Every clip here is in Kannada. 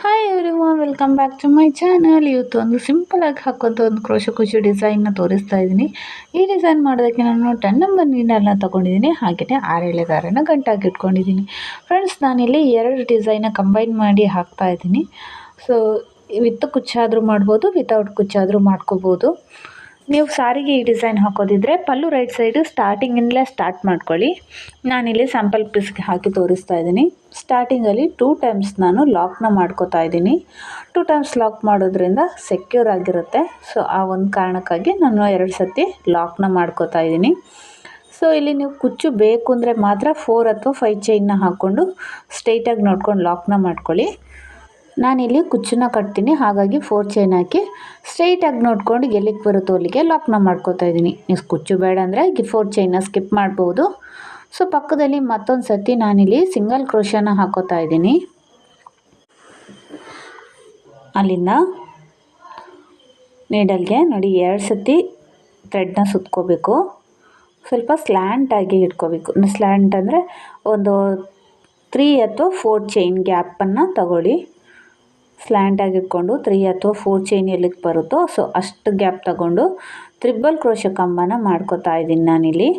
Hi everyone, welcome back to my channel. ಇವತ್ತು ಒಂದು ಸಿಂಪಲಾಗಿ ಹಾಕೋಂಥ ಒಂದು ಕ್ರೋಶೆ ಕುಚ್ಚು ಡಿಸೈನ್ನ ತೋರಿಸ್ತಾ ಇದ್ದೀನಿ. ಈ ಡಿಸೈನ್ ಮಾಡೋದಕ್ಕೆ ನಾನು 10 ನಂಬರ್ ನೀಡಲ್ನ ತೊಗೊಂಡಿದ್ದೀನಿ. ಹಾಗೆಯೇ 6 ದಾರನ ಗಂಟಾಗಿ ಇಟ್ಕೊಂಡಿದ್ದೀನಿ. ಫ್ರೆಂಡ್ಸ್, ನಾನಿಲ್ಲಿ 2 ಡಿಸೈನ್ನ ಕಂಬೈನ್ ಮಾಡಿ ಹಾಕ್ತಾ ಇದ್ದೀನಿ. ಸೊ ವಿತ್ ಕುಚ್ಚಾದರೂ ಮಾಡ್ಬೋದು, ವಿತೌಟ್ ಕುಚ್ಚಾದರೂ ಮಾಡ್ಕೋಬೋದು. ನೀವು ಸಾರಿಗೆ ಈ ಡಿಸೈನ್ ಹಾಕೋದಿದ್ರೆ ಪಲ್ಲು ರೈಟ್ ಸೈಡು ಸ್ಟಾರ್ಟಿಂಗಿಂದಲೇ ಸ್ಟಾರ್ಟ್ ಮಾಡ್ಕೊಳ್ಳಿ. ನಾನಿಲ್ಲಿ ಸ್ಯಾಂಪಲ್ ಪೀಸ್ಗೆ ಹಾಕಿ ತೋರಿಸ್ತಾ ಇದ್ದೀನಿ. ಸ್ಟಾರ್ಟಿಂಗಲ್ಲಿ 2 ಟೈಮ್ಸ್ ನಾನು ಲಾಕ್ನ ಮಾಡ್ಕೋತಾ ಇದ್ದೀನಿ. 2 ಟೈಮ್ಸ್ ಲಾಕ್ ಮಾಡೋದ್ರಿಂದ ಸೆಕ್ಯೂರ್ ಆಗಿರುತ್ತೆ. ಸೊ ಆ ಒಂದು ಕಾರಣಕ್ಕಾಗಿ ನಾನು 2 ಸತಿ ಲಾಕ್ನ ಮಾಡ್ಕೋತಾ ಇದ್ದೀನಿ. ಸೊ ಇಲ್ಲಿ ನೀವು ಕುಚ್ಚು ಬೇಕು ಅಂದರೆ ಮಾತ್ರ 4 ಅಥವಾ 5 ಚೈನ್ನ ಹಾಕ್ಕೊಂಡು ಸ್ಟ್ರೈಟಾಗಿ ನೋಡ್ಕೊಂಡು ಲಾಕ್ನ ಮಾಡ್ಕೊಳ್ಳಿ. ನಾನಿಲ್ಲಿ ಕುಚ್ಚನ್ನ ಕಟ್ತೀನಿ, ಹಾಗಾಗಿ 4 ಚೈನ್ ಹಾಕಿ ಸ್ಟ್ರೈಟಾಗಿ ನೋಡ್ಕೊಂಡು ಎಲ್ಲಿಗೆ ಬರುತ್ತೋ ಅಲ್ಲಿಗೆ ಲಾಕ್ನ ಮಾಡ್ಕೋತಾ ಇದ್ದೀನಿ. ನೀವು ಕುಚ್ಚು ಬೇಡ ಅಂದರೆ 4 ಚೈನ್ನ ಸ್ಕಿಪ್ ಮಾಡ್ಬೋದು. ಸೊ ಪಕ್ಕದಲ್ಲಿ ಮತ್ತೊಂದು ಸತಿ ನಾನಿಲ್ಲಿ ಸಿಂಗಲ್ ಕ್ರೋಶನ ಹಾಕೋತಾ ಇದ್ದೀನಿ. ಅಲ್ಲಿಂದ ನೀಡಲ್ಗೆ ನೋಡಿ 2 ಸತಿ ಥ್ರೆಡ್ನ ಸುತ್ಕೋಬೇಕು. ಸ್ವಲ್ಪ ಸ್ಲ್ಯಾಂಟಾಗಿ ಇಟ್ಕೋಬೇಕು. ಸ್ಲ್ಯಾಂಟ್ ಅಂದರೆ ಒಂದು 3 ಅಥವಾ 4 ಚೈನ್ ಗ್ಯಾಪನ್ನು ತಗೊಳ್ಳಿ. ಸ್ಲ್ಯಾಂಟಾಗಿ ಇಟ್ಕೊಂಡು 3 ಅಥವಾ 4 ಚೈನ್ ಎಲ್ಲಿಗೆ ಬರುತ್ತೋ ಸೊ ಅಷ್ಟು ಗ್ಯಾಪ್ ತಗೊಂಡು ತ್ರಿಬಲ್ ಕ್ರೋಶೆ ಕಂಬನ ಮಾಡ್ಕೋತಾ ಇದ್ದೀನಿ. ನಾನಿಲ್ಲಿ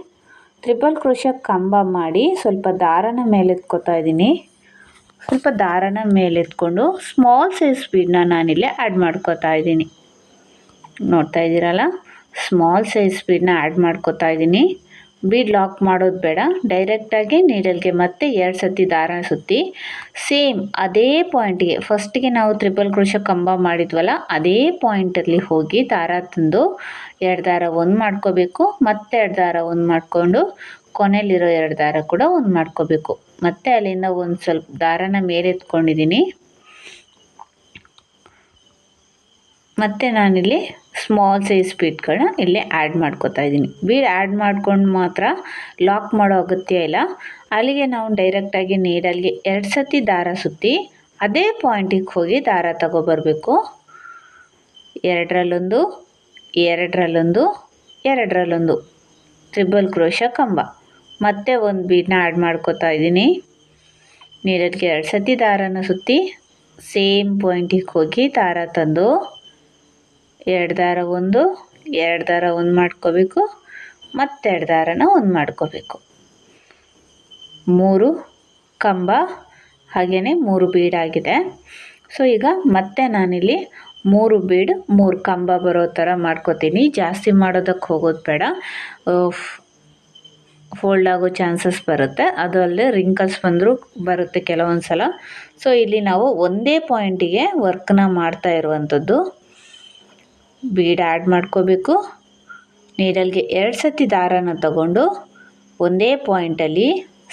ತ್ರಿಬಲ್ ಕ್ರೋಶೆ ಕಂಬ ಮಾಡಿ ಸ್ವಲ್ಪ ದಾರನ ಮೇಲೆತ್ಕೋತಾ ಇದ್ದೀನಿ. ಸ್ವಲ್ಪ ದಾರನ ಮೇಲೆತ್ಕೊಂಡು ಸ್ಮಾಲ್ ಸೈಜ್ ಬೀಡನ್ನ ನಾನಿಲ್ಲಿ ಆ್ಯಡ್ ಮಾಡ್ಕೋತಾ ಇದ್ದೀನಿ. ನೋಡ್ತಾ ಇದ್ದೀರಲ್ಲ, ಸ್ಮಾಲ್ ಸೈಜ್ ಬೀಡನ್ನ ಆ್ಯಡ್ ಮಾಡ್ಕೋತಾ ಇದ್ದೀನಿ. ಬೀಡ್ ಲಾಕ್ ಮಾಡೋದು ಬೇಡ, ಡೈರೆಕ್ಟಾಗಿ ನೀಡಲ್ಗೆ ಮತ್ತೆ 2 ಸತಿ ದಾರ ಸುತ್ತಿ ಸೇಮ್ ಅದೇ ಪಾಯಿಂಟಿಗೆ, ಫಸ್ಟಿಗೆ ನಾವು ತ್ರಿಬಲ್ ಕ್ರೋಶೆ ಕಂಬ ಮಾಡಿದ್ವಲ್ಲ ಅದೇ ಪಾಯಿಂಟಲ್ಲಿ ಹೋಗಿ ದಾರ ತಂದು 2 ದಾರ ಒಂದು ಮಾಡ್ಕೋಬೇಕು. ಮತ್ತೆ 2 ದಾರ ಒಂದು ಮಾಡಿಕೊಂಡು ಕೊನೆಯಲ್ಲಿರೋ 2 ದಾರ ಕೂಡ ಒಂದು ಮಾಡ್ಕೋಬೇಕು. ಮತ್ತೆ ಅಲ್ಲಿಂದ ಒಂದು ಸ್ವಲ್ಪ ದಾರನ ಮೇಲೆ ಎತ್ಕೊಂಡಿದ್ದೀನಿ. ಮತ್ತು ನಾನಿಲ್ಲಿ ಸ್ಮಾಲ್ ಸೈಜ್ ಬೀಡ್ಗಳನ್ನ ಇಲ್ಲೇ ಆ್ಯಡ್ ಮಾಡ್ಕೋತಾ ಇದ್ದೀನಿ. ಬೀಡ್ ಆ್ಯಡ್ ಮಾಡ್ಕೊಂಡು ಮಾತ್ರ ಲಾಕ್ ಮಾಡೋ ಅಗತ್ಯ ಇಲ್ಲ. ಅಲ್ಲಿಗೆ ನಾವು ಡೈರೆಕ್ಟಾಗಿ ನೀಡಲ್ಗೆ 2 ಸತಿ ದಾರ ಸುತ್ತಿ ಅದೇ ಪಾಯಿಂಟಿಗೆ ಹೋಗಿ ದಾರ ತಗೊಬರಬೇಕು. 2ರಲ್ಲೊಂದು, 2ರಲ್ಲೊಂದು, 2ರಲ್ಲೊಂದು ತ್ರಿಬಲ್ ಕ್ರೋಶೆ ಕಂಬ. ಮತ್ತೆ ಒಂದು ಬೀಡನ್ನ ಆ್ಯಡ್ ಮಾಡ್ಕೋತಾ ಇದ್ದೀನಿ. ನೀಡಲ್ಗೆ 2 ಸತಿ ದಾರನ ಸುತ್ತಿ ಸೇಮ್ ಪಾಯಿಂಟಿಗೆ ಹೋಗಿ ದಾರ ತಂದು 2 ದಾರ ಒಂದು, 2 ದಾರ ಒಂದು ಮಾಡ್ಕೋಬೇಕು. ಮತ್ತೆ 2 ದಾರನ ಒಂದು ಮಾಡ್ಕೋಬೇಕು. 3 ಕಂಬ ಹಾಗೆಯೇ 3 ಬೀಡಾಗಿದೆ. ಸೊ ಈಗ ಮತ್ತೆ ನಾನಿಲ್ಲಿ 3 ಬೀಡ್ 3 ಕಂಬ ಬರೋ ಥರ ಮಾಡ್ಕೋತೀನಿ. ಜಾಸ್ತಿ ಮಾಡೋದಕ್ಕೆ ಹೋಗೋದು ಬೇಡ, ಫೋಲ್ಡ್ ಆಗೋ ಚಾನ್ಸಸ್ ಬರುತ್ತೆ. ಅದು ಅಲ್ಲದೆ ರಿಂಕಲ್ಸ್ ಬಂದರೂ ಬರುತ್ತೆ ಕೆಲವೊಂದು ಸಲ. ಸೊ ಇಲ್ಲಿ ನಾವು ಒಂದೇ ಪಾಯಿಂಟಿಗೆ ವರ್ಕ್ನ ಮಾಡ್ತಾ ಇರುವಂಥದ್ದು. ಬೀಡ್ ಆ್ಯಡ್ ಮಾಡ್ಕೋಬೇಕು. ನೀಡಲ್ಗೆ 2 ಸತಿ ದಾರನ ತಗೊಂಡು ಒಂದೇ ಪಾಯಿಂಟಲ್ಲಿ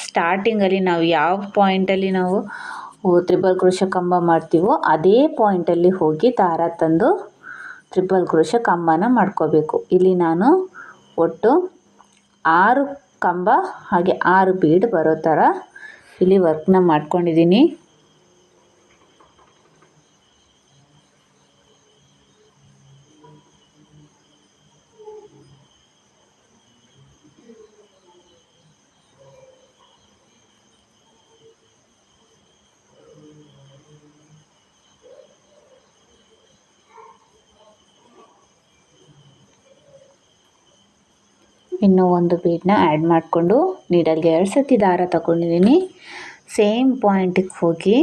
ಸ್ಟಾರ್ಟಿಂಗಲ್ಲಿ ನಾವು ಯಾವ ಪಾಯಿಂಟಲ್ಲಿ ನಾವು ತ್ರಿಬಲ್ ಕ್ರೋಶೆ ಕಂಬ ಮಾಡ್ತೀವೋ ಅದೇ ಪಾಯಿಂಟಲ್ಲಿ ಹೋಗಿ ದಾರ ತಂದು ತ್ರಿಬಲ್ ಕ್ರೋಶೆ ಕಂಬನ ಮಾಡ್ಕೋಬೇಕು. ಇಲ್ಲಿ ನಾನು ಒಟ್ಟು 6 ಕಂಬ ಹಾಗೆ 6 ಬೀಡ್ ಬರೋ ಥರ ಇಲ್ಲಿ ವರ್ಕ್ನ ಮಾಡ್ಕೊಂಡಿದ್ದೀನಿ. ಇನ್ನೂ ಒಂದು ಬೀಡನ್ನ ಆ್ಯಡ್ ಮಾಡಿಕೊಂಡು ನೀಡಲ್ಗೆ 2 ಸತಿ ದಾರ ತಗೊಂಡಿದ್ದೀನಿ. ಸೇಮ್ ಪಾಯಿಂಟಿಗೆ ಹೋಗಿ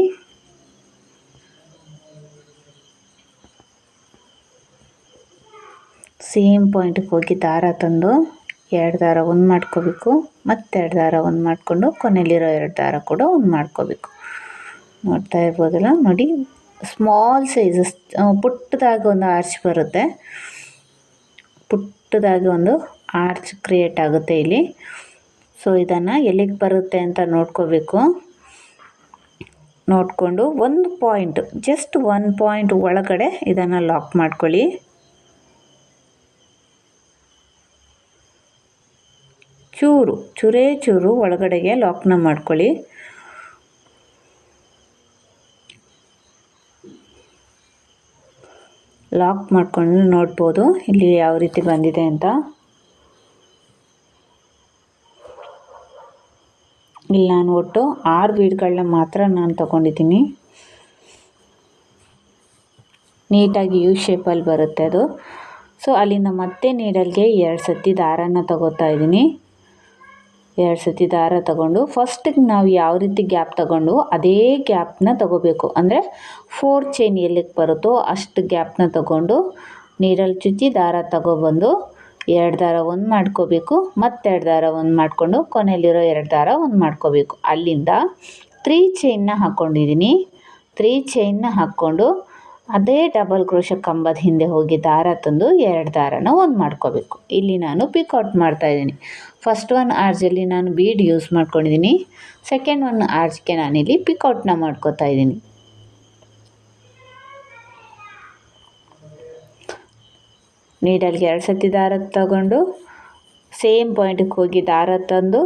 ದಾರ ತಂದು 2 ದಾರ ಒಂದು ಮಾಡ್ಕೋಬೇಕು. ಮತ್ತೆ 2 ದಾರ ಒಂದು ಮಾಡಿಕೊಂಡು ಕೊನೆಯಲ್ಲಿರೋ 2 ದಾರ ಕೂಡ ಒಂದು ಮಾಡ್ಕೋಬೇಕು. ನೋಡ್ತಾ ಇರ್ಬೋದಲ್ಲ, ನೋಡಿ ಸ್ಮಾಲ್ ಸೈಜಸ್ ಪುಟ್ಟದಾಗಿ ಒಂದು ಆರ್ಚ್ ಬರುತ್ತೆ. ಪುಟ್ಟದಾಗಿ ಒಂದು ಆರ್ಚ್ ಕ್ರಿಯೇಟ್ ಆಗುತ್ತೆ ಇಲ್ಲಿ. ಸೊ ಇದನ್ನು ಎಲ್ಲಿಗೆ ಬರುತ್ತೆ ಅಂತ ನೋಡ್ಕೋಬೇಕು. ನೋಡಿಕೊಂಡು ಒಂದು ಪಾಯಿಂಟ್, ಜಸ್ಟ್ 1 ಪಾಯಿಂಟ್ ಒಳಗಡೆ ಇದನ್ನು ಲಾಕ್ ಮಾಡ್ಕೊಳ್ಳಿ. ಚೂರು ಒಳಗಡೆಗೆ ಲಾಕ್ನ ಮಾಡ್ಕೊಳ್ಳಿ. ಲಾಕ್ ಮಾಡ್ಕೊಂಡು ನೋಡ್ಬೋದು ಇಲ್ಲಿ ಯಾವ ರೀತಿ ಬಂದಿದೆ ಅಂತ. ಇಲ್ಲಿ ನಾನು ಒಟ್ಟು 6 ಬೀಡ್ಗಳನ್ನ ಮಾತ್ರ ನಾನು ತಗೊಂಡಿದ್ದೀನಿ. ನೀಟಾಗಿ ಯು ಶೇಪಲ್ಲಿ ಬರುತ್ತೆ ಅದು. ಸೊ ಅಲ್ಲಿಂದ ಮತ್ತೆ ನೀಡಲ್ಗೆ 2 ಸತಿ ದಾರಾನ ತಗೋತಾ ಇದ್ದೀನಿ. 2 ಸತಿ ದಾರ ತಗೊಂಡು ಫಸ್ಟಿಗೆ ನಾವು ಯಾವ ರೀತಿ ಗ್ಯಾಪ್ ತಗೊಂಡು ಅದೇ ಗ್ಯಾಪ್ನ ತಗೋಬೇಕು. ಅಂದರೆ 4 ಚೈನ್ ಎಲ್ಲಿಗೆ ಬರುತ್ತೋ ಅಷ್ಟು ಗ್ಯಾಪ್ನ ತಗೊಂಡು ನೀರಲ್ಲಿ ಚುಚ್ಚಿ ದಾರ ತಗೊಬಂದು 2 ದಾರ ಒಂದು ಮಾಡ್ಕೋಬೇಕು, ಮತ್ತೆರಡು ದಾರ ಒಂದು ಮಾಡಿಕೊಂಡು ಕೊನೆಯಲ್ಲಿರೋ 2 ದಾರ ಒಂದು ಮಾಡ್ಕೋಬೇಕು. ಅಲ್ಲಿಂದ 3 ಚೈನ್ನ ಹಾಕ್ಕೊಂಡಿದ್ದೀನಿ. 3 ಚೈನ್ನ ಹಾಕ್ಕೊಂಡು ಅದೇ ಡಬಲ್ ಕ್ರೋಶೆ ಕಂಬದ ಹಿಂದೆ ಹೋಗಿ ದಾರ ತಂದು 2 ದಾರನ ಒಂದು ಮಾಡ್ಕೋಬೇಕು. ಇಲ್ಲಿ ನಾನು ಪಿಕೌಟ್ ಮಾಡ್ತಾಯಿದ್ದೀನಿ. ಫಸ್ಟ್ ಒನ್ ಆರ್ಜಲ್ಲಿ ನಾನು ಬೀಡ್ ಯೂಸ್ ಮಾಡ್ಕೊಂಡಿದ್ದೀನಿ. ಸೆಕೆಂಡ್ ಒನ್ ಆರ್ಜ್ಗೆ ನಾನಿಲ್ಲಿ ಪಿಕೌಟ್ನ ಮಾಡ್ಕೋತಾ ಇದ್ದೀನಿ. ನೀಡಲ್ಗೆ 2 ಸತಿ ದಾರ ತಗೊಂಡು ಸೇಮ್ ಪಾಯಿಂಟಿಗೆ ಹೋಗಿ ದಾರ ತಂದು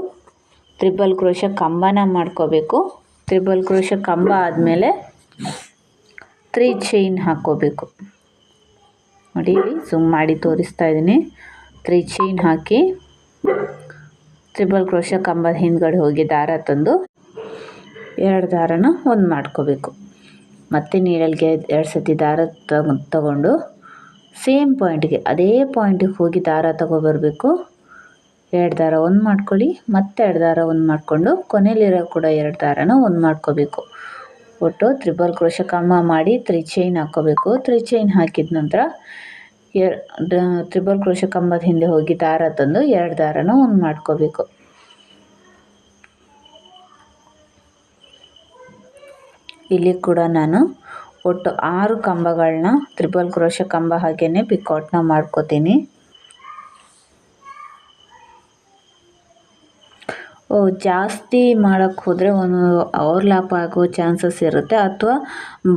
ತ್ರಿಬಲ್ ಕ್ರೋಶೆ ಕಂಬನ ಮಾಡ್ಕೋಬೇಕು. ತ್ರಿಬಲ್ ಕ್ರೋಶೆ ಕಂಬ ಆದಮೇಲೆ 3 ಚೈನ್ ಹಾಕ್ಕೋಬೇಕು. ನೋಡಿ ಇಲ್ಲಿ ಝೂಮ್ ಮಾಡಿ ತೋರಿಸ್ತಾ ಇದ್ದೀನಿ. 3 ಚೈನ್ ಹಾಕಿ ತ್ರಿಬಲ್ ಕ್ರೋಶೆ ಕಂಬದ ಹಿಂದ್ಗಡೆ ಹೋಗಿ ದಾರ ತಂದು 2 ದಾರನ ಒಂದು ಮಾಡ್ಕೋಬೇಕು. ಮತ್ತೆ ನೀಡಲ್ಗೆ 2 ಸತಿ ದಾರ ತಗೊಂಡು ಸೇಮ್ ಪಾಯಿಂಟ್ಗೆ ಅದೇ ಪಾಯಿಂಟಿಗೆ ಹೋಗಿ ದಾರ ತಗೊಬರಬೇಕು. 2 ದಾರ ಒಂದು ಮಾಡ್ಕೊಳ್ಳಿ, ಮತ್ತೆ 2 ದಾರ ಒಂದು ಮಾಡಿಕೊಂಡು ಕೊನೆಯಲ್ಲಿರೋ ಕೂಡ 2 ದಾರನ ಒಂದು ಮಾಡ್ಕೋಬೇಕು. ಒಟ್ಟು ತ್ರಿಬಲ್ ಕ್ರೋಶೆ ಕಂಬ ಮಾಡಿ 3 ಚೈನ್ ಹಾಕ್ಕೋಬೇಕು. 3 ಚೈನ್ ಹಾಕಿದ ನಂತರ ತ್ರಿಬಲ್ ಕ್ರೋಶೆ ಕಂಬದ ಹಿಂದೆ ಹೋಗಿ ದಾರ ತಂದು 2 ದಾರನ ಒಂದು ಮಾಡ್ಕೋಬೇಕು. ಇಲ್ಲಿ ಕೂಡ ನಾನು ಒಟ್ಟು 6 ಕಂಬಗಳನ್ನ ತ್ರಿಬಲ್ ಕ್ರೋಶೆ ಕಂಬ ಹಾಗೇ ಪಿಕೌಟ್ನ ಮಾಡ್ಕೋತೀನಿ. ಜಾಸ್ತಿ ಮಾಡೋಕ್ಕೆ ಹೋದರೆ ಒಂದು ಓವರ್ಲ್ಯಾಪ್ ಆಗೋ ಚಾನ್ಸಸ್ ಇರುತ್ತೆ, ಅಥವಾ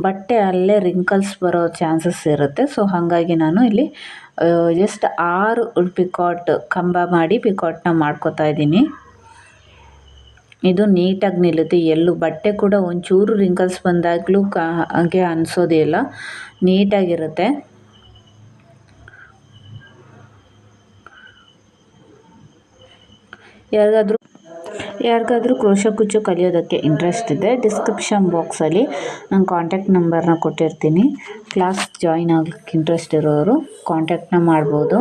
ಬಟ್ಟೆ ಅಲ್ಲೇ ರಿಂಕಲ್ಸ್ ಬರೋ ಚಾನ್ಸಸ್ ಇರುತ್ತೆ. ಸೊ ಹಾಗಾಗಿ ನಾನು ಇಲ್ಲಿ ಜಸ್ಟ್ 6 ಪಿಕಾಟ್ ಕಂಬ ಮಾಡಿ ಪಿಕಾಟ್ನ ಮಾಡ್ಕೋತಾ ಇದ್ದೀನಿ. ಇದು ನೀಟಾಗಿ ನಿಲ್ಲುತ್ತೆ. ಎಲ್ಲೂ ಬಟ್ಟೆ ಕೂಡ ಒಂಚೂರು ರಿಂಕಲ್ಸ್ ಬಂದಾಗಲೂ ಹಾಗೆ ಅನಿಸೋದೇ ಇಲ್ಲ, ನೀಟಾಗಿರುತ್ತೆ. ಯಾರಿಗಾದ್ರೂ ಕ್ರೋಶೆ ಕುಚ್ಚು ಕಲಿಯೋದಕ್ಕೆ ಇಂಟ್ರೆಸ್ಟ್ ಇದೆ, ಡಿಸ್ಕ್ರಿಪ್ಷನ್ ಬಾಕ್ಸಲ್ಲಿ ನಾನು ಕಾಂಟ್ಯಾಕ್ಟ್ ನಂಬರ್ನ ಕೊಟ್ಟಿರ್ತೀನಿ. ಕ್ಲಾಸ್ ಜಾಯಿನ್ ಆಗಲಿಕ್ಕೆ ಇಂಟ್ರೆಸ್ಟ್ ಇರೋರು ಕಾಂಟ್ಯಾಕ್ಟ್ನ ಮಾಡ್ಬೋದು.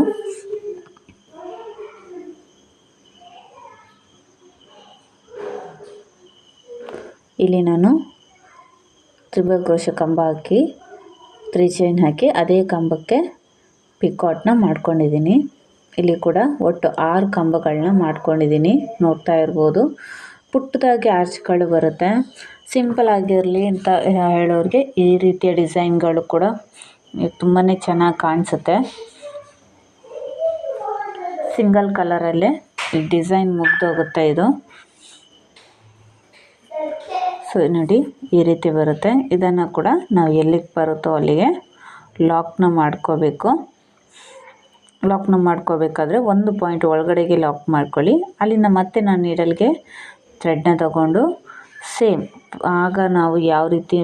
ಇಲ್ಲಿ ನಾನು ತ್ರಿಬಲ್ ಕ್ರೋಶೆ ಕಂಬ ಹಾಕಿ 3 ಚೈನ್ ಹಾಕಿ ಅದೇ ಕಂಬಕ್ಕೆ ಪಿಕಾಟ್ನ ಮಾಡ್ಕೊಂಡಿದ್ದೀನಿ. ಇಲ್ಲಿ ಕೂಡ ಒಟ್ಟು 6 ಕಂಬಗಳನ್ನ ಮಾಡ್ಕೊಂಡಿದ್ದೀನಿ, ನೋಡ್ತಾ ಇರ್ಬೋದು. ಪುಟ್ಟದಾಗಿ ಆರ್ಚ್ಗಳು ಬರುತ್ತೆ. ಸಿಂಪಲ್ ಆಗಿರಲಿ ಅಂತ ಹೇಳೋರಿಗೆ ಈ ರೀತಿಯ ಡಿಸೈನ್ಗಳು ಕೂಡ ತುಂಬಾ ಚೆನ್ನಾಗಿ ಕಾಣಿಸುತ್ತೆ. ಸಿಂಗಲ್ ಕಲರಲ್ಲೇ ಡಿಸೈನ್ ಮುಗ್ದೋಗುತ್ತೆ ಇದು. ಸೊ ನೋಡಿ ಈ ರೀತಿ ಬರುತ್ತೆ. ಇದನ್ನು ಕೂಡ ನಾವು ಎಲ್ಲಿಗೆ ಬರುತ್ತೋ ಅಲ್ಲಿಗೆ ಲಾಕ್ನ ಮಾಡ್ಕೋಬೇಕು. ಲಾಕ್ನ ಮಾಡ್ಕೋಬೇಕಾದ್ರೆ ಒಂದು ಪಾಯಿಂಟ್ ಒಳಗಡೆಗೆ ಲಾಕ್ ಮಾಡ್ಕೊಳ್ಳಿ. ಅಲ್ಲಿಂದ ಮತ್ತೆ ನಾನು ನೀಡಲ್ಗೆ ಥ್ರೆಡ್ನ ತಗೊಂಡು ಸೇಮ್ ಆಗ ನಾವು ಯಾವ ರೀತಿ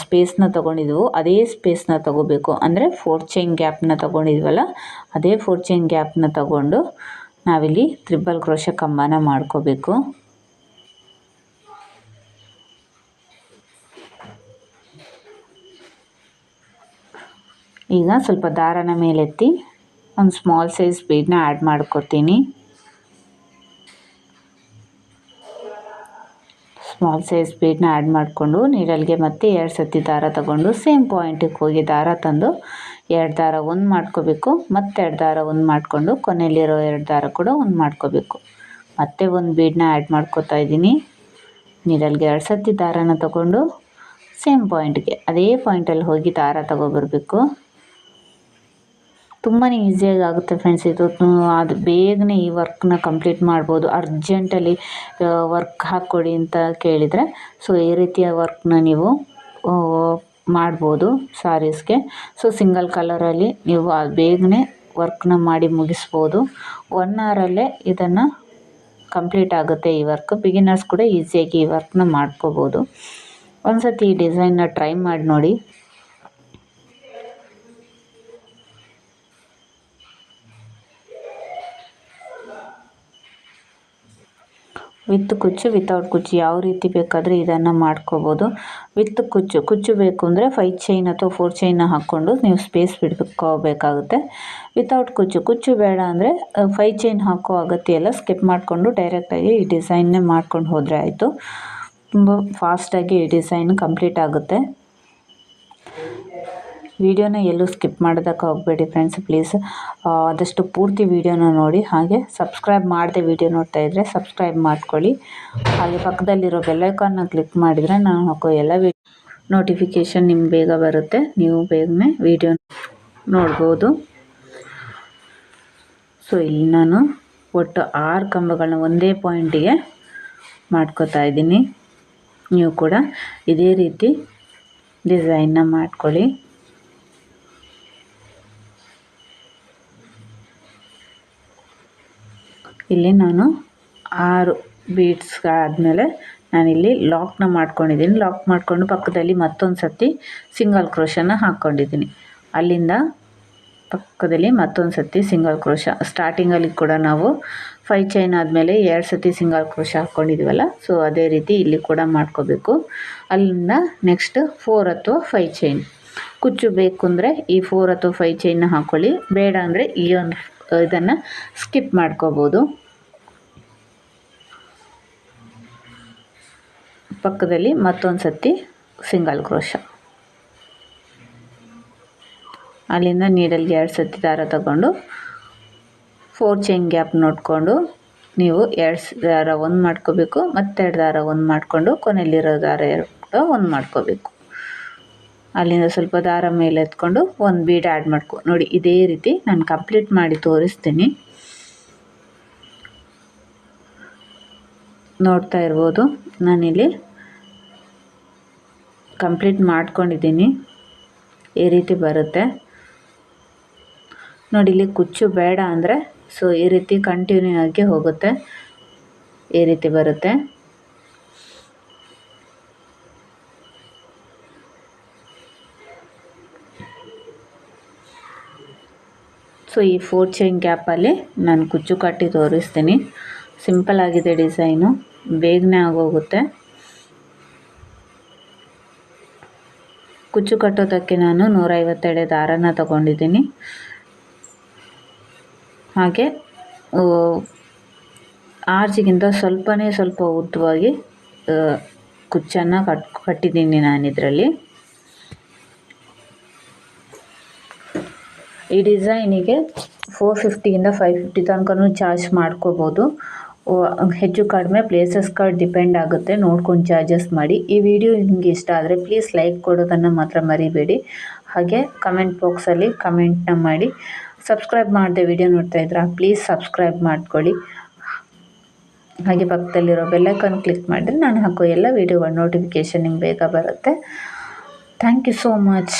ಸ್ಪೇಸ್ನ ತೊಗೊಂಡಿದ್ವೋ ಅದೇ ಸ್ಪೇಸ್ನ ತಗೋಬೇಕು. ಅಂದರೆ 4 ಚೈನ್ ಗ್ಯಾಪ್ನ ತೊಗೊಂಡಿದ್ವಲ್ಲ ಅದೇ 4 ಚೈನ್ ಗ್ಯಾಪ್ನ ತಗೊಂಡು ನಾವಿಲ್ಲಿ ತ್ರಿಬಲ್ ಕ್ರೋಶೆ ಕಂಬನ ಮಾಡ್ಕೋಬೇಕು. ಈಗ ಸ್ವಲ್ಪ ದಾರನ ಮೇಲೆತ್ತಿ ಒಂದು ಸ್ಮಾಲ್ ಸೈಜ್ ಬೀಡನ್ನ ಆ್ಯಡ್ ಮಾಡ್ಕೊತೀನಿ. ಸ್ಮಾಲ್ ಸೈಜ್ ಬೀಡನ್ನ ಆ್ಯಡ್ ಮಾಡಿಕೊಂಡು ನೀಡಲ್ಗೆ ಮತ್ತೆ 2 ಸತಿ ದಾರ ತಗೊಂಡು ಸೇಮ್ ಪಾಯಿಂಟಿಗೆ ಹೋಗಿ ದಾರ ತಂದು 2 ದಾರ ಒಂದು ಮಾಡ್ಕೋಬೇಕು, ಮತ್ತೆ 2 ದಾರ ಒಂದು ಮಾಡಿಕೊಂಡು ಕೊನೆಯಲ್ಲಿರೋ 2 ದಾರ ಕೂಡ ಒಂದು ಮಾಡ್ಕೋಬೇಕು. ಮತ್ತೆ ಒಂದು ಬೀಡನ್ನ ಆ್ಯಡ್ ಮಾಡ್ಕೋತಾ ಇದ್ದೀನಿ. ನೀಡಲ್ಗೆ 2 ಸತಿ ದಾರನ ತಗೊಂಡು ಸೇಮ್ ಪಾಯಿಂಟ್ಗೆ ಅದೇ ಪಾಯಿಂಟಲ್ಲಿ ಹೋಗಿ ದಾರ ತಗೊಬರಬೇಕು. ತುಂಬಾ ಈಸಿಯಾಗಿ ಆಗುತ್ತೆ ಫ್ರೆಂಡ್ಸ್ ಇದು. ಅದು ಬೇಗನೆ ಈ ವರ್ಕ್ನ ಕಂಪ್ಲೀಟ್ ಮಾಡ್ಬೋದು. ಅರ್ಜೆಂಟಲ್ಲಿ ವರ್ಕ್ ಹಾಕ್ಕೊಡಿ ಅಂತ ಕೇಳಿದರೆ ಸೊ ಈ ರೀತಿಯ ವರ್ಕ್ನ ನೀವು ಮಾಡ್ಬೋದು ಸಾರೀಸ್ಗೆ. ಸೊ ಸಿಂಗಲ್ ಕಲರಲ್ಲಿ ನೀವು ಬೇಗನೆ ವರ್ಕ್ನ ಮಾಡಿ ಮುಗಿಸ್ಬೋದು. 1 ಅವರಲ್ಲೇ ಇದನ್ನು ಕಂಪ್ಲೀಟ್ ಆಗುತ್ತೆ ಈ ವರ್ಕ್. ಬಿಗಿನರ್ಸ್ ಕೂಡ ಈಸಿಯಾಗಿ ಈ ವರ್ಕ್ನ ಮಾಡ್ಕೋಬೋದು. ಒಂದು ಸತಿ ಈ ಡಿಸೈನ್ನ ಟ್ರೈ ಮಾಡಿ ನೋಡಿ. ವಿತ್ ಕುಚ್ಚು ವಿತೌಟ್ ಕುಚ್ಚು ಯಾವ ರೀತಿ ಬೇಕಾದರೆ ಇದನ್ನು ಮಾಡ್ಕೋಬೋದು. ವಿತ್ ಕುಚ್ಚು ಬೇಕು ಅಂದರೆ 5 ಚೈನ್ ಅಥವಾ 4 ಚೈನ್ನ ಹಾಕ್ಕೊಂಡು ನೀವು ಸ್ಪೇಸ್ ಬಿಟ್ಕೋಬೇಕಾಗುತ್ತೆ. ವಿತೌಟ್ ಕುಚ್ಚು ಬೇಡ ಅಂದರೆ 5 ಚೈನ್ ಹಾಕೋ ಅಗತ್ಯ ಎಲ್ಲ, ಸ್ಕಿಪ್ ಮಾಡಿಕೊಂಡು ಡೈರೆಕ್ಟಾಗಿ ಈ ಡಿಸೈನ್ನೇ ಮಾಡ್ಕೊಂಡು ಹೋದರೆ ಆಯಿತು. ತುಂಬ ಫಾಸ್ಟಾಗಿ ಈ ಡಿಸೈನ್ ಕಂಪ್ಲೀಟ್ ಆಗುತ್ತೆ. ವಿಡಿಯೋನ ಎಲ್ಲೂ ಸ್ಕಿಪ್ ಮಾಡೋದಕ್ಕೆ ಹೋಗಬೇಡಿ ಫ್ರೆಂಡ್ಸ್, ಪ್ಲೀಸ್ ಆದಷ್ಟು ಪೂರ್ತಿ ವಿಡಿಯೋನ ನೋಡಿ. ಹಾಗೆ ಸಬ್ಸ್ಕ್ರೈಬ್ ಮಾಡದೆ ವಿಡಿಯೋ ನೋಡ್ತಾ ಇದ್ದರೆ ಸಬ್ಸ್ಕ್ರೈಬ್ ಮಾಡ್ಕೊಳ್ಳಿ. ಹಾಗೆ ಪಕ್ಕದಲ್ಲಿರೋ ಬೆಲ್ಲೈಕಾನ್ನ ಕ್ಲಿಕ್ ಮಾಡಿದರೆ ನಾನು ಹಾಕೋ ಎಲ್ಲ ನೋಟಿಫಿಕೇಷನ್ ನಿಮ್ಗೆ ಬೇಗ ಬರುತ್ತೆ, ನೀವು ಬೇಗನೆ ವಿಡಿಯೋ ನೋಡ್ಬೋದು. ಸೊ ಇಲ್ಲಿ ನಾನು ಒಟ್ಟು 6 ಕಂಬಗಳನ್ನ ಒಂದೇ ಪಾಯಿಂಟಿಗೆ ಮಾಡ್ಕೋತಾ ಇದ್ದೀನಿ. ನೀವು ಕೂಡ ಇದೇ ರೀತಿ ಡಿಸೈನ್ನ ಮಾಡ್ಕೊಳ್ಳಿ. ಇಲ್ಲಿ ನಾನು 6 ಬೀಡ್ಸ್ಗಳಾದಮೇಲೆ ನಾನಿಲ್ಲಿ ಲಾಕ್ನ ಮಾಡ್ಕೊಂಡಿದ್ದೀನಿ. ಲಾಕ್ ಮಾಡಿಕೊಂಡು ಪಕ್ಕದಲ್ಲಿ ಮತ್ತೊಂದು ಸರ್ತಿ ಸಿಂಗಲ್ ಕ್ರೋಶನ ಹಾಕ್ಕೊಂಡಿದ್ದೀನಿ. ಅಲ್ಲಿಂದ ಪಕ್ಕದಲ್ಲಿ ಮತ್ತೊಂದು ಸರ್ತಿ ಸಿಂಗಲ್ ಕ್ರೋಶ. ಸ್ಟಾರ್ಟಿಂಗಲ್ಲಿ ಕೂಡ ನಾವು 5 ಚೈನ್ ಆದಮೇಲೆ 2 ಸರ್ತಿ ಸಿಂಗಲ್ ಕ್ರೋಶ ಹಾಕ್ಕೊಂಡಿದ್ದೀವಲ್ಲ, ಸೊ ಅದೇ ರೀತಿ ಇಲ್ಲಿ ಕೂಡ ಮಾಡ್ಕೋಬೇಕು. ಅಲ್ಲಿಂದ ನೆಕ್ಸ್ಟ್ 4 ಅಥವಾ 5 ಚೈನ್. ಕುಚ್ಚು ಬೇಕು ಅಂದರೆ ಈ 4 ಅಥವಾ 5 ಚೈನ್ನ ಹಾಕ್ಕೊಳ್ಳಿ, ಬೇಡ ಅಂದರೆ ಈ ಒಂದು ಇದನ್ನು ಸ್ಕಿಪ್ ಮಾಡ್ಕೋಬೋದು. ಪಕ್ಕದಲ್ಲಿ ಮತ್ತೊಂದು ಸರ್ತಿ ಸಿಂಗಲ್ ಕ್ರೋಶ. ಅಲ್ಲಿಂದ ನೀಡಲ್ಗೆ 2 ಸರ್ತಿ ದಾರ ತಗೊಂಡು 4 ಚೈನ್ ಗ್ಯಾಪ್ ನೋಡಿಕೊಂಡು ನೀವು 2 ದಾರ ಒಂದು ಮಾಡ್ಕೋಬೇಕು, ಮತ್ತೆರಡು ದಾರ ಒಂದು ಮಾಡಿಕೊಂಡು ಕೊನೆಯಲ್ಲಿರೋ ದಾರ 2 ಒಂದು ಮಾಡ್ಕೋಬೇಕು. ಅಲ್ಲಿಂದ ಸ್ವಲ್ಪ ದಾರ ಮೇಲೆ ಎತ್ಕೊಂಡು ಒಂದು ಬೀಡ್ ಆ್ಯಡ್ ಮಾಡ್ಕೊ ನೋಡಿ. ಇದೇ ರೀತಿ ನಾನು ಕಂಪ್ಲೀಟ್ ಮಾಡಿ ತೋರಿಸ್ತೀನಿ, ನೋಡ್ತಾ ಇರ್ಬೋದು. ನಾನಿಲ್ಲಿ ಕಂಪ್ಲೀಟ್ ಮಾಡ್ಕೊಂಡಿದ್ದೀನಿ. ಈ ರೀತಿ ಬರುತ್ತೆ ನೋಡಿ. ಇಲ್ಲಿ ಕುಚ್ಚು ಬೇಡ ಅಂದರೆ ಸೊ ಈ ರೀತಿ ಕಂಟಿನ್ಯೂ ಆಗಿ ಹೋಗುತ್ತೆ, ಈ ರೀತಿ ಬರುತ್ತೆ. ಸೊ ಈ 4 ಚೈನ್ ಗ್ಯಾಪಲ್ಲಿ ನಾನು ಕುಚ್ಚು ಕಟ್ಟಿ ತೋರಿಸ್ತೀನಿ. ಸಿಂಪಲ್ ಆಗಿದೆ ಡಿಸೈನು, ಬೇಗನೆ ಆಗೋಗುತ್ತೆ. ಕುಚ್ಚು ಕಟ್ಟೋದಕ್ಕೆ ನಾನು 150 ಎಳೆ ದಾರನ ತಗೊಂಡಿದ್ದೀನಿ. ಹಾಗೆ ಆರ್ಚಿಗಿಂತ ಸ್ವಲ್ಪ ಉದ್ದವಾಗಿ ಕುಚ್ಚನ್ನು ಕಟ್ಟಿದ್ದೀನಿ ನಾನಿದರಲ್ಲಿ. ಈ ಡಿಸೈನಿಗೆ 450ಇಂದ 550 ತನಕನೂ ಚಾರ್ಜ್ ಮಾಡ್ಕೋಬೋದು. ಹೆಚ್ಚು ಕಡಿಮೆ ಪ್ಲೇಸಸ್ಗಳು ಡಿಪೆಂಡ್ ಆಗುತ್ತೆ, ನೋಡ್ಕೊಂಡು ಚಾರ್ಜಸ್ ಮಾಡಿ. ಈ ವಿಡಿಯೋ ನಿಮಗೆ ಇಷ್ಟ ಆದರೆ ಪ್ಲೀಸ್ ಲೈಕ್ ಕೊಡೋದನ್ನು ಮಾತ್ರ ಮರಿಬೇಡಿ. ಹಾಗೆ ಕಮೆಂಟ್ ಬಾಕ್ಸಲ್ಲಿ ಕಮೆಂಟ್ನ ಮಾಡಿ. ಸಬ್ಸ್ಕ್ರೈಬ್ ಮಾಡದೆ ವಿಡಿಯೋ ನೋಡ್ತಾ ಇದ್ರಾ, ಪ್ಲೀಸ್ ಸಬ್ಸ್ಕ್ರೈಬ್ ಮಾಡ್ಕೊಳ್ಳಿ. ಹಾಗೆ ಪಕ್ಕದಲ್ಲಿರೋ ಬೆಲ್ಲೈಕಾನ್ ಕ್ಲಿಕ್ ಮಾಡಿದ್ರೆ ನಾನು ಹಾಕೋ ಎಲ್ಲ ವೀಡಿಯೋಗಳ ನೋಟಿಫಿಕೇಷನ್ ನಿಮ್ಗೆ ಬೇಗ ಬರುತ್ತೆ. Thank you so much.